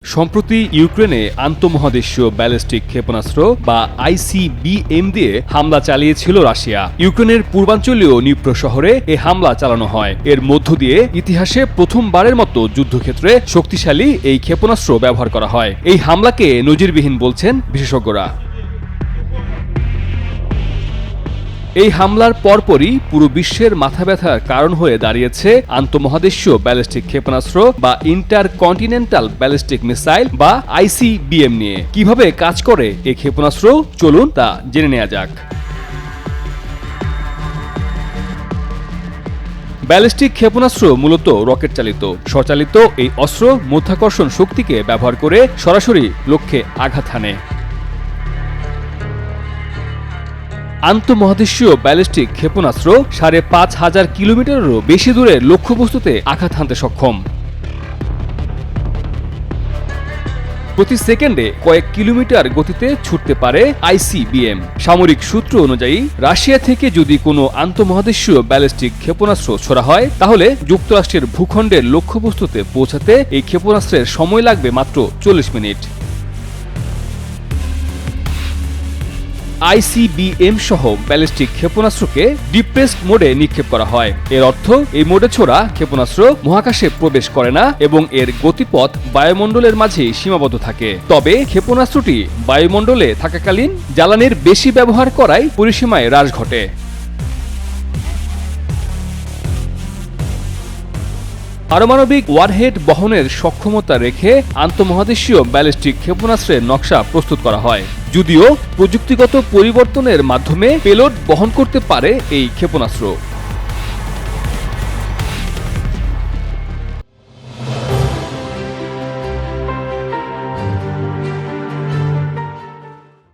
সম্প্রতি ইউক্রেনে আন্তঃমহাদেশীয় ব্যালিস্টিক ক্ষেপণাস্ত্র বা আইসিবিএম দিয়ে হামলা চালিয়েছিল রাশিয়া। ইউক্রেনের পূর্বাঞ্চলীয় নিপ্রো শহরে এ হামলা চালানো হয়। এর মধ্য দিয়ে ইতিহাসে প্রথমবারের মতো যুদ্ধক্ষেত্রে শক্তিশালী এই ক্ষেপণাস্ত্র ব্যবহার করা হয়। এই হামলাকে নজিরবিহীন বলছেন বিশেষজ্ঞরা। এই হামলার পরপরই পুরো বিশ্বের মাথাব্যথার কারণ হয়ে দাঁড়িয়েছে আন্তঃমহাদেশীয় ব্যালিস্টিক ক্ষেপণাস্ত্র বা ইন্টারকন্টিনেন্টাল ব্যালিস্টিক মিসাইল বা আইসিবিএম নিয়ে। কিভাবে কাজ করে এই ক্ষেপণাস্ত্র, চলুন তা জেনে নেওয়া যাক। ব্যালিস্টিক ক্ষেপণাস্ত্র মূলত রকেট চালিত। স্বচালিত এই অস্ত্র মাধ্যাকর্ষণ শক্তিকে ব্যবহার করে সরাসরি লক্ষ্যে আঘাত হানে। আন্তঃমহাদেশীয় ব্যালিস্টিক ক্ষেপণাস্ত্র ৫,৫০০ কিলোমিটারেরও বেশি দূরে লক্ষ্যবস্তুতে আঘাত হানতে সক্ষম। প্রতি সেকেন্ডে কয়েক কিলোমিটার গতিতে ছুটতে পারে আইসিবিএম। সামরিক সূত্র অনুযায়ী রাশিয়া থেকে যদি কোনো আন্তঃমহাদেশীয় ব্যালিস্টিক ক্ষেপণাস্ত্র ছোড়া হয়, তাহলে যুক্তরাষ্ট্রের ভূখণ্ডের লক্ষ্যবস্তুতে পৌঁছাতে এই ক্ষেপণাস্ত্রের সময় লাগবে মাত্র ৪০ মিনিট। আইসিবিএম সহ ব্যালিস্টিক ক্ষেপণাস্ত্রকে ডিপ্রেসড মোডে নিক্ষেপ করা হয়। এর অর্থ এই মোডে ছোড়া ক্ষেপণাস্ত্র মহাকাশে প্রবেশ করে না এবং এর গতিপথ বায়ুমণ্ডলের মাঝেই সীমাবদ্ধ থাকে। তবে ক্ষেপণাস্ত্রটি বায়ুমণ্ডলে থাকাকালীন জ্বালানির বেশি ব্যবহার করায় পরিসীমায় হ্রাস ঘটে। পারমাণবিক ওয়ারহেড বহনের সক্ষমতা রেখে আন্তঃমহাদেশীয় ব্যালিস্টিক ক্ষেপণাস্ত্রের নকশা প্রস্তুত করা হয়। যদিও প্রযুক্তিগত পরিবর্তনের মাধ্যমে পেলোড বহন করতে পারে এই ক্ষেপণাস্ত্র।